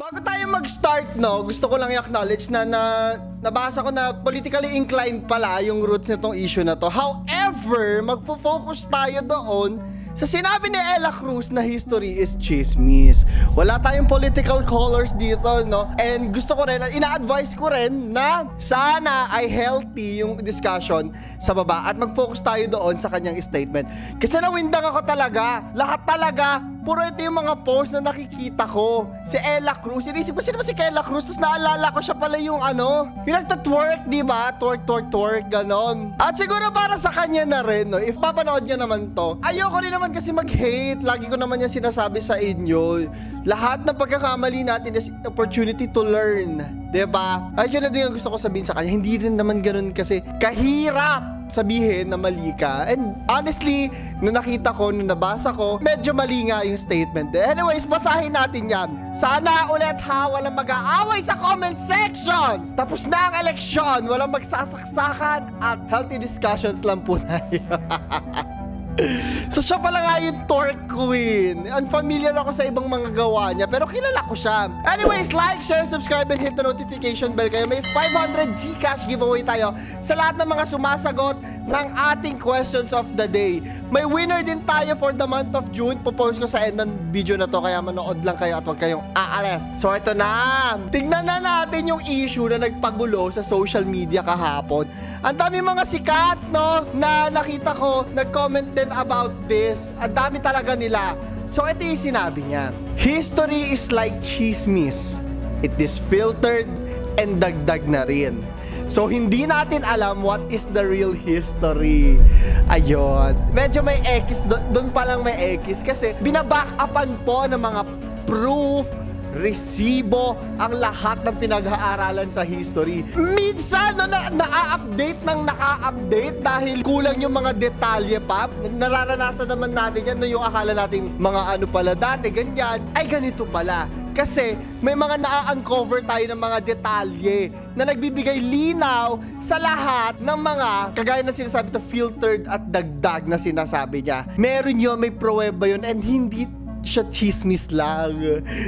Bago tayo mag-start, no, gusto ko lang i-acknowledge na nabasa ko na politically inclined pala yung roots nitong issue na to. However, magfo-focus tayo doon sa sinabi ni Ella Cruz na history is chismis. Wala tayong political colors dito, no? And gusto ko rin, ina-advise ko rin na sana ay healthy yung discussion sa baba at mag-focus tayo doon sa kanyang statement. Kasi nawindang ako talaga. Lahat talaga, puro ito yung mga post na nakikita ko. Si Ella Cruz, inisip ko, sino ba si Ella Cruz? Tapos naalala ko siya pala yung yung nagta-twerk, di ba? Twerk, ganon. At siguro para sa kanya na rin, no? If papanood niya naman to, ayoko rin naman kasi mag-hate. Lagi ko naman yan sinasabi sa inyo. Lahat ng pagkakamali natin is opportunity to learn. Diba? Ay, yun na din ang gusto ko sabihin sa kanya. Hindi rin naman ganun kasi kahirap sabihin na mali ka. And honestly, nung nakita ko, nung nabasa ko, medyo mali nga yung statement. Anyways, basahin natin yan. Sana ulit ha, walang mag-aaway sa comment sections. Tapos na ang eleksyon, walang magsasaksakan at healthy discussions lang po tayo. So siya pala nga yung Torque Queen. Unfamiliar ako sa ibang mga gawa niya, pero kilala ko siya. Anyways, like, share, subscribe, and hit the notification bell kayo. May 500 Gcash giveaway tayo sa lahat ng mga sumasagot ng ating questions of the day. May winner din tayo for the month of June. Popost ko sa end ng video na to, kaya manood lang kayo at huwag kayong aalis. So ito na. Tignan na natin yung issue na nagpagulo sa social media kahapon. Ang dami mga sikat, no, na nakita ko, nag-comment din about this. Ang dami talaga nila. So ito yung sinabi niya. History is like chismis. It is filtered and dagdag na rin. So hindi natin alam what is the real history. Ayun. Medyo may X, doon pa lang may X kasi binaback upan po ng mga proof, resibo, ang lahat ng pinag-aaralan sa history. Minsan, na-update ng naka-update dahil kulang yung mga detalye pa. Nararanasan naman natin yan, no, yung akala nating mga ano pala dati, ganyan, ay ganito pala. Kasi may mga na-uncover tayo ng mga detalye na nagbibigay linaw sa lahat ng mga, kagaya na sinasabi to, filtered at dagdag na sinasabi niya. Meron yun, may pruweba yun, and hindi siya chismis lang.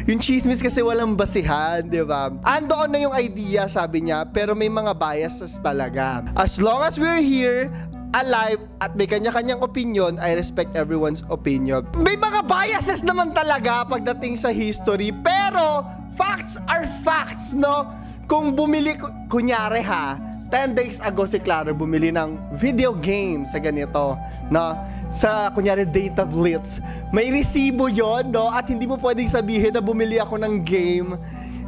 Yung chismis kasi walang basihan, di ba? Andoon na yung idea, sabi niya, pero may mga biases talaga. As long as we're here, alive, at may kanya-kanyang opinion, I respect everyone's opinion. May mga biases naman talaga pagdating sa history, pero facts are facts, no? Kung bumili, kunyari ha, 10 days ago si Clara bumili ng video game sa ganito, no? Sa, kunyari, Data Blitz. May resibo yon, no? At hindi mo pwedeng sabihin na bumili ako ng game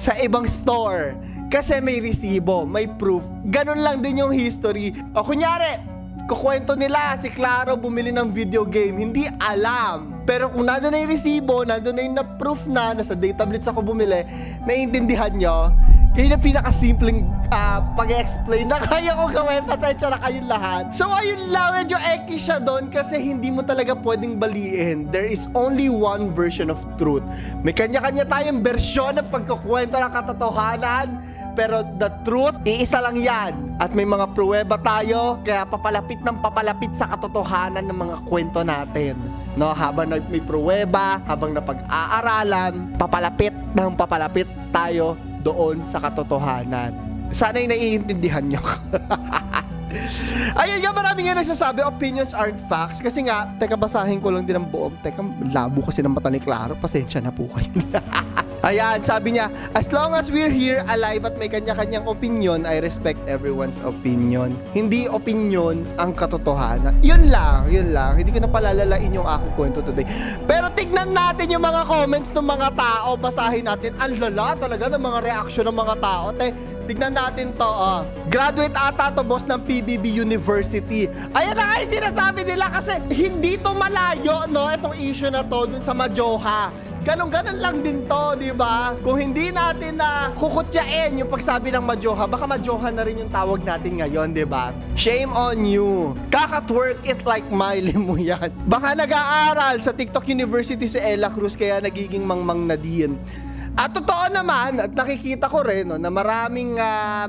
sa ibang store. Kasi may resibo, may proof. Ganun lang din yung history. O kunyari, kukwento nila si Claro bumili ng video game. Hindi alam. Pero kung nandun na yung resibo, nandun na yung na-proof na nasa Data Blitz ako bumili, naiintindihan nyo? Kaya na pinakasimpleng pag-explain na kaya ko gawin, pasensya na kayong lahat. So ayun lang, medyo eki siya doon kasi hindi mo talaga pwedeng baliin. There is only one version of truth. May kanya-kanya tayong bersyon ng pagkukwento ng katotohanan, pero the truth, iisa lang yan. At may mga pruweba tayo, kaya papalapit ng papalapit sa katotohanan ng mga kwento natin. No, habang may pruweba, habang napag-aaralan, papalapit ng papalapit tayo doon sa katotohanan. Sana'y naiintindihan nyo. Ayun nga, marami nga nagsasabi, opinions aren't facts. Kasi nga, teka, basahin ko lang din ang buong. Teka, labo kasi ng mata ni Claro. Pasensya na po kayo. Ayan, sabi niya, as long as we're here, alive at may kanya-kanyang opinion, I respect everyone's opinion. Hindi opinion ang katotohanan. Yun lang. Hindi ko na palalalain yung aking kwento today. Pero tignan natin yung mga comments ng mga tao. Basahin natin. Ang lala talaga ng mga reaction ng mga tao. Tignan natin to. Graduate ata to, boss ng PBB University. Ayan na nga yung sinasabi nila kasi hindi to malayo, no? Itong issue na to dun sa Majoha. Ganon-ganon lang din to, di ba? Kung hindi natin na kukutyain yung pagsabi ng majoha, baka majoha na rin yung tawag natin ngayon, di ba? Shame on you. Kakatwork it like Miley mo yan. Baka nag-aaral sa TikTok University si Ella Cruz kaya nagiging mangmang na din. At totoo naman, at nakikita ko rin no, na maraming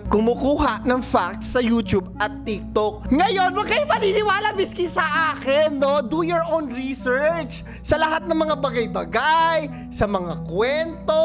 kumukuha ng facts sa YouTube at TikTok. Ngayon, huwag kayo maniniwala miski sa akin, no? Do your own research sa lahat ng mga bagay-bagay, sa mga kwento.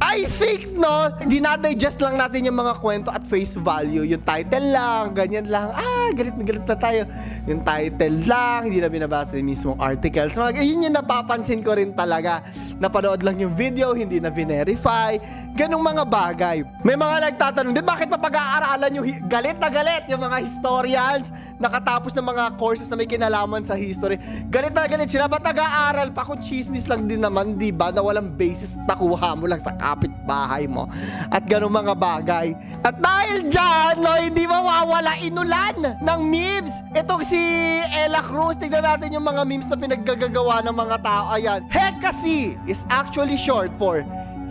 I think, no, dinadigest lang natin yung mga kwento at face value. Yung title lang, ganyan lang. Galit na tayo. Yung title lang, hindi na binabasa yung mismong articles. Yun yung napapansin ko rin talaga. Napanood lang yung video, hindi na verify. Ganong mga bagay. May mga nagtatanong, di bakit pa pag-aaralan yung galit na galit yung mga historians nakatapos ng mga courses na may kinalaman sa history. Galit na galit sila. Ba't nag-aaral pa kung chismis lang din naman, di ba? Na walang basis nakuha mo lang sa kapitbahay mo. At ganong mga bagay. At dahil dyan, no, hindi mawawala inulan ng memes. Itong si Ella Cruz, tignan natin yung mga memes na pinaggagawa ng mga tao. Ayan. Hekasi is actually short for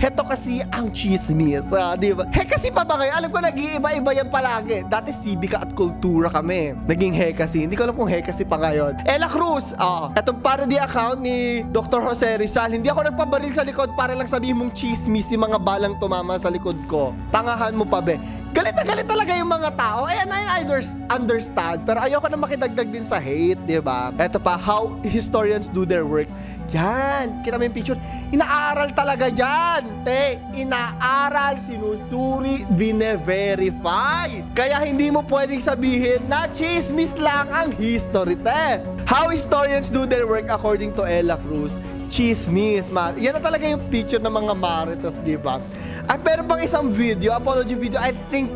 heto kasi ang chismis, di ba? Hekasi pa ba kayo? Alam ko nag-iiba-iba yan palagi. Dati Civica at Kultura kami. Naging Hekasi. Hindi ko alam kung Hekasi pa ngayon. Ella Cruz, etong parody account ni Dr. Jose Rizal. Hindi ako nagpabaril sa likod para lang sabihin mong chismis yung mga balang tumama sa likod ko. Tangahan mo pa, be. Galit na galit talaga yung mga tao. Ayan, I understand. Pero ayoko na makidagdag din sa hate, di ba? Eto pa, how historians do their work. Yan, kita mo yung picture. Inaaral talaga yan, te. Inaaral, sinusuri, vine-verify. Kaya hindi mo pwedeng sabihin na chismis lang ang history, te. How historians do their work according to Ella Cruz. Chismis, man. Yan na talaga yung picture ng mga marites, di ba? At meron pang isang video, apology video, I think,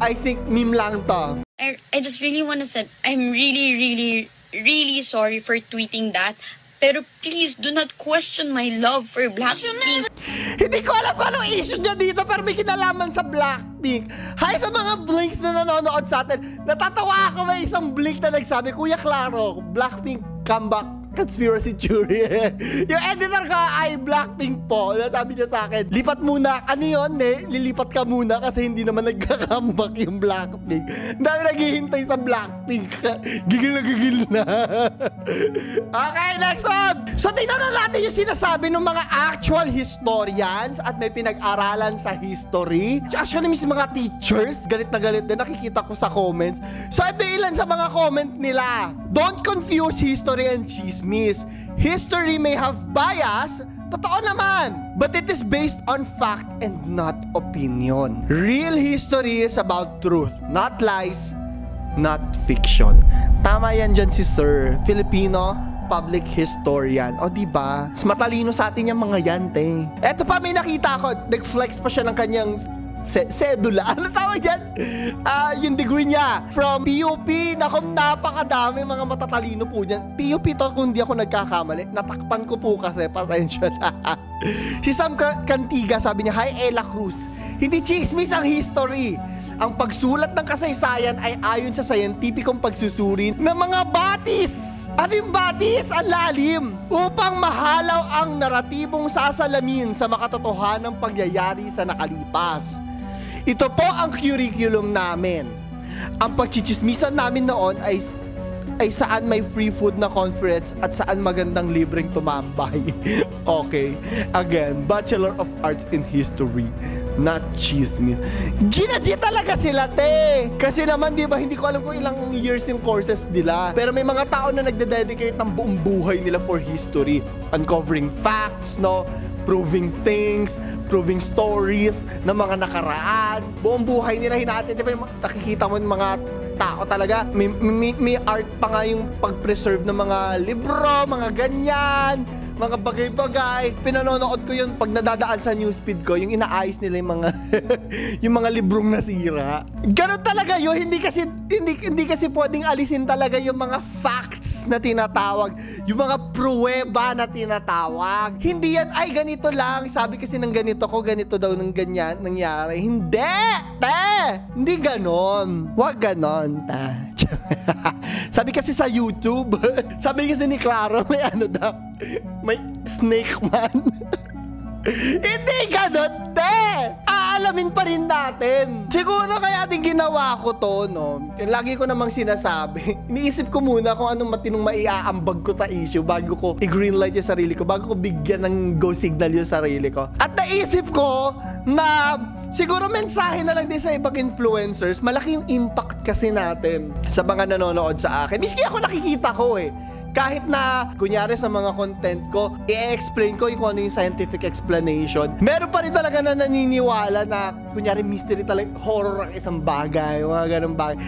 I think meme lang to. I just really want to say, I'm really sorry for tweeting that. Pero please do not question my love for Blackpink. Hindi ko alam kung anong issue niya dito pero may kinalaman sa Blackpink. Hi sa mga Blinks na nanonood sa atin. Natatawa ako, may isang Blink na nagsabi, Kuya Claro, Blackpink comeback conspiracy theory. Yung editor ko ay Blackpink po. Sabi niya sa akin, lipat muna. Ano yun, lilipat ka muna kasi hindi naman nagka-comeback yung Blackpink. Dami naghihintay sa Blackpink. Gigil na. Okay, next one. So, tingnan na natin yung sinasabi ng mga actual historians at may pinag-aralan sa history. Actually, mismo mga teachers, galit na galit din. Nakikita ko sa comments. So, ito ilan sa mga comment nila. Don't confuse history and chismis. History may have bias. Totoo naman. But it is based on fact and not opinion. Real history is about truth, not lies, not fiction. Tama yan dyan si Sir. Filipino public historian. O diba? Mas matalino sa atin yung mga yan, te. Eto pa, may nakita ko. Nag-flex pa siya ng kanyang sedula. Ano tawag yan? Yung degree niya from PUP. Naku, napakadami mga matatalino po dyan. PUP to kung di ako nagkakamali. Natakpan ko po kasi. Pasensya na. Si Sam Cantiga sabi niya, Hi Ella Cruz. Hindi chismis ang history. Ang pagsulat ng kasaysayan ay ayon sa scientificong pagsusuri ng mga batis. Ano yung batis? Ang lalim. Upang mahalaw ang naratibong sasalamin sa makatotohanang pangyayari sa nakalipas. Ito po ang curriculum namin. Ang pagchichismisan namin noon ay saan may free food na conference at saan magandang libreng tumambay. Okay. Again, Bachelor of Arts in History. Not chismis. Gina talaga sila, te. Kasi naman, di ba, hindi ko alam kung ilang years yung courses nila. Pero may mga tao na nagde-dedicate ng buong buhay nila for history. Uncovering facts, no? Proving things, proving stories ng mga nakaraan. Buong buhay nila hinati. Di ba, nakikita mo yung mga tao talaga. May art pa nga yung pag-preserve ng mga libro, mga ganyan. Mga bagay-bagay. Pinanonood ko yun pag nadadaan sa newsfeed ko, yung inaayos nila yung mga yung mga librong nasira. Ganun talaga yun. Hindi kasi pwedeng alisin talaga yung mga facts na tinatawag, yung mga pruweba na tinatawag. Hindi yan, ay ganito lang. Sabi kasi ng ganito ko, ganito daw ng ganyan nangyari. Hindi! Hindi ganon. Wag ganon. Sabi kasi sa YouTube, sabi kasi ni Claro, may ano daw, May snake man. Hindi ganun, te! Aalamin pa rin natin. Siguro kaya din ginawa ko to, no? Lagi ko namang sinasabi. Iniisip ko muna kung anong matinong maiaambag ko ta issue bago ko i-greenlight yung sarili ko, bago ko bigyan ng go signal yung sarili ko. At naisip ko na siguro mensahe na lang din sa ibang influencers. Malaki yung impact kasi natin sa mga nanonood sa akin. Miski ako nakikita ko eh. Kahit na, kunyari sa mga content ko, i-explain ko yung kung ano yung scientific explanation. Meron pa rin talaga na naniniwala na, kunyari mystery talaga, horror ang isang bagay, mga ganun bagay.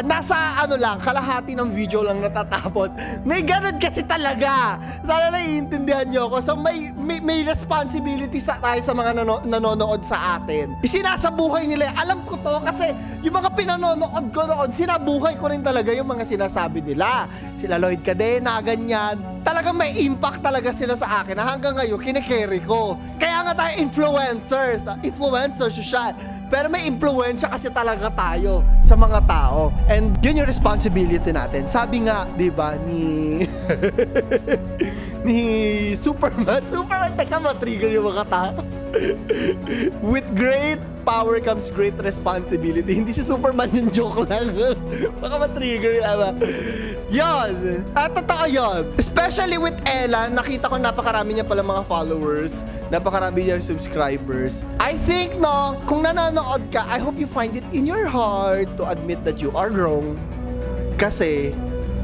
Nasa ano lang, kalahati ng video lang natatapos. May ganun kasi talaga. Sana naiintindihan nyo ako. So may responsibility tayo sa mga nanonood sa atin. Isinasabuhay nila. Alam ko to kasi yung mga pinanonood ko noon, sinabuhay ko rin talaga yung mga sinasabi nila. Sila Lloyd Cadena, ganyan. Talagang may impact talaga sila sa akin na hanggang ngayon kinikerry ko. Kaya nga tayo influencers siya. Pero may influensya kasi talaga tayo sa mga tao. And yun yung responsibility natin. Sabi nga, di ba, ni Superman, teka ma-trigger yung mga tao. With great power comes great responsibility. Hindi si Superman yung joke lang. Baka ma-trigger yun. Yun. Totoo yun. Especially with Ella, nakita ko napakarami niya pala mga followers. Napakarami niya subscribers. I think, no, kung nanonood ka, I hope you find it in your heart to admit that you are wrong. Kasi,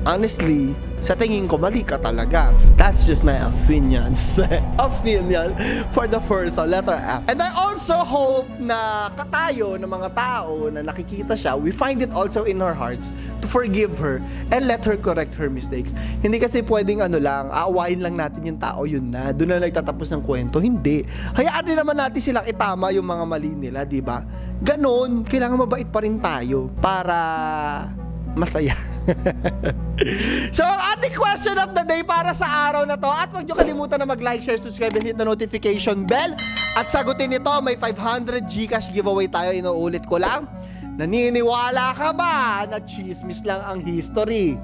honestly, sa tingin ko, mali ka talaga. That's just my opinions. Opinion for the first letter F. And I also hope na katayo ng mga tao na nakikita siya, we find it also in our hearts to forgive her and let her correct her mistakes. Hindi kasi pwedeng ano lang, aawain lang natin yung tao, yun na. Doon na nagtatapos ng kwento. Hindi. Hayaan din naman natin silang itama yung mga mali nila, di ba? Ganon, kailangan mabait pa rin tayo para masaya. So, ang ating question of the day para sa araw na to, at huwag nyo kalimutan na mag-like, share, subscribe, and hit the notification bell. At sagutin nito, may 500 Gcash giveaway tayo. Inuulit ko lang. Naniniwala ka ba na chismis lang ang history?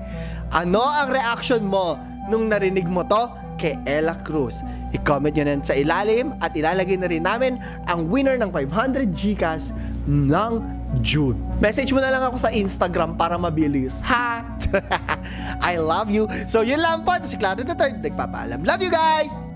Ano ang reaction mo nung narinig mo to kay Ella Cruz? I-comment nyo na sa ilalim at ilalagay na rin namin ang winner ng 500 Gcash ng June. Message mo na lang ako sa Instagram para mabilis, ha? I love you. So yun lang po. Si Claudio the Third nagpapaalam. Love you guys!